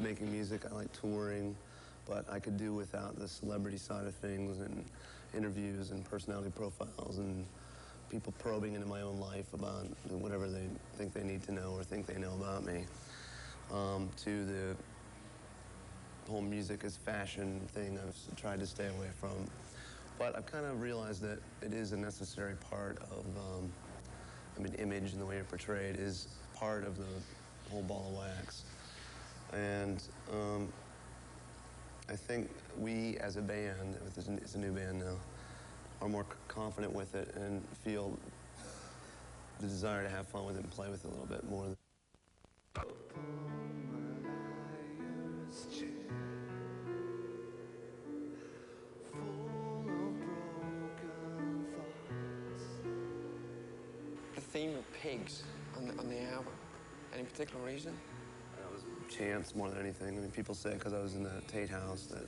making music, I like touring, but I could do without the celebrity side of things and interviews and personality profiles and people probing into my own life about whatever they think they need to know or think they know about me, to the whole music as fashion thing I've tried to stay away from. But I've kind of realized that it is a necessary part of, I mean, image and the way you're portrayed is part of the whole ball of wax. And I think we as a band, it's a new band now, are more confident with it and feel the desire to have fun with it and play with it a little bit more. The theme of pigs on the album, any particular reason? That was chance more than anything. I mean, people say because I was in the Tate house that,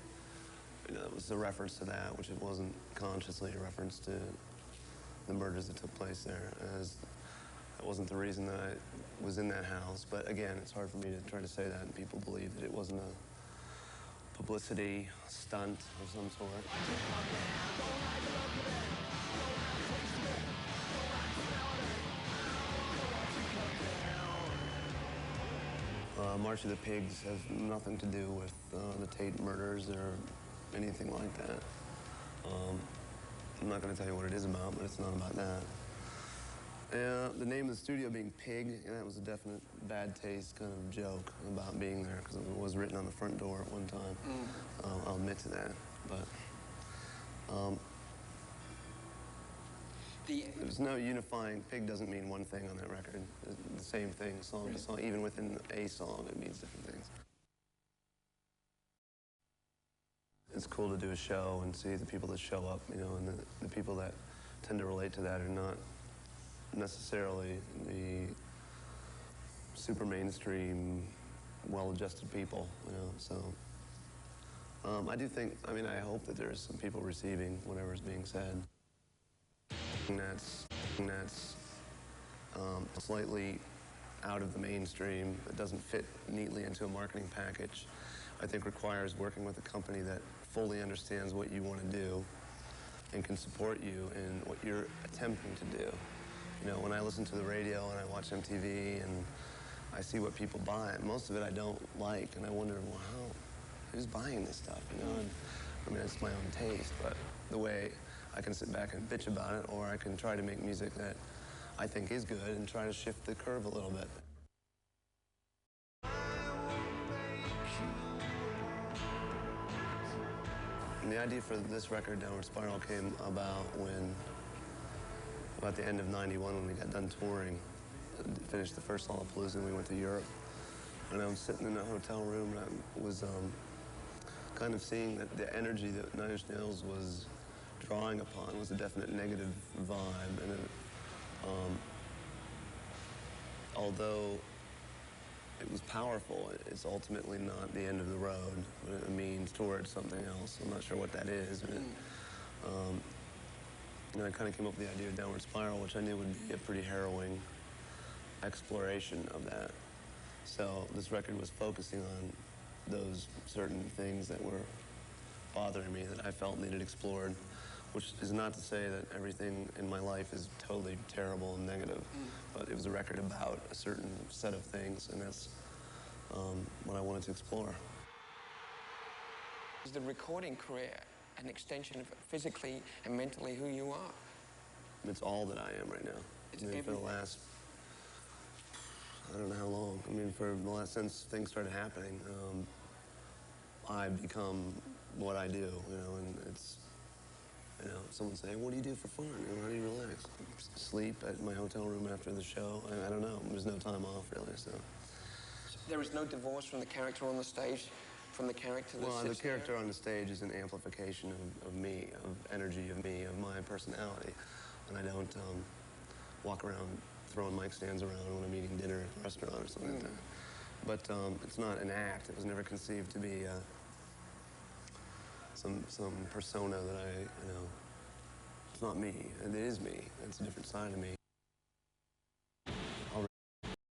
you know, it was a reference to that, which it wasn't consciously a reference to the murders that took place there, as that wasn't the reason that I was in that house. But again, it's hard for me to try to say that and people believe that it wasn't a publicity stunt of some sort. March of the Pigs has nothing to do with the Tate murders or anything like that. I'm not going to tell you what it is about, but it's not about that. The name of the studio being Pig, that was a definite bad taste kind of joke about being there, because it was written on the front door at one time. I'll admit to that, but there's no unifying. Pig doesn't mean one thing on that record. The same thing, song to song, even within a song, it means different things. It's cool to do a show and see the people that show up, you know, and the people that tend to relate to that are not necessarily the super mainstream, well-adjusted people, you know, so. I do think, I mean, I hope that there's some people receiving whatever's being said. That's slightly out of the mainstream, that doesn't fit neatly into a marketing package, I think requires working with a company that fully understands what you want to do and can support you in what you're attempting to do. You know, when I listen to the radio and I watch MTV and I see what people buy, most of it I don't like, and I wonder, well, who's buying this stuff, you know? And, I mean, it's my own taste, but the way I can sit back and bitch about it, or I can try to make music that I think is good and try to shift the curve a little bit. And the idea for this record, Downward Spiral, came about about the end of '91 when we got done touring, finished the first Lollapalooza, and we went to Europe. And I was sitting in a hotel room, and I was kind of seeing that the energy that Nine Inch Nails was drawing upon was a definite negative vibe, and although it was powerful, it's ultimately not the end of the road, but it means towards something else. I'm not sure what that is. But and I kind of came up with the idea of Downward Spiral, which I knew would be a pretty harrowing exploration of that. So this record was focusing on those certain things that were bothering me, that I felt needed explored, which is not to say that everything in my life is totally terrible and negative, but it was a record about a certain set of things, and that's what I wanted to explore. Is the recording career an extension of physically and mentally who you are? It's all that I am right now. It's I mean, for the last, I don't know how long. I mean, for the last, since things started happening, I've become what I do, you know, and it's, you know, someone saying, what do you do for fun? You know, how do you relax? Sleep at my hotel room after the show. I don't know. There's no time off, really, so. There is no divorce from the character on the stage, from the character that Well, the sits character there? on the stage is an amplification of me, of energy of me, of my personality. And I don't walk around throwing mic stands around when I'm eating dinner at a restaurant or something like that. But it's not an act. It was never conceived to be some persona that I, you know, it's not me. It is me. It's a different side of me.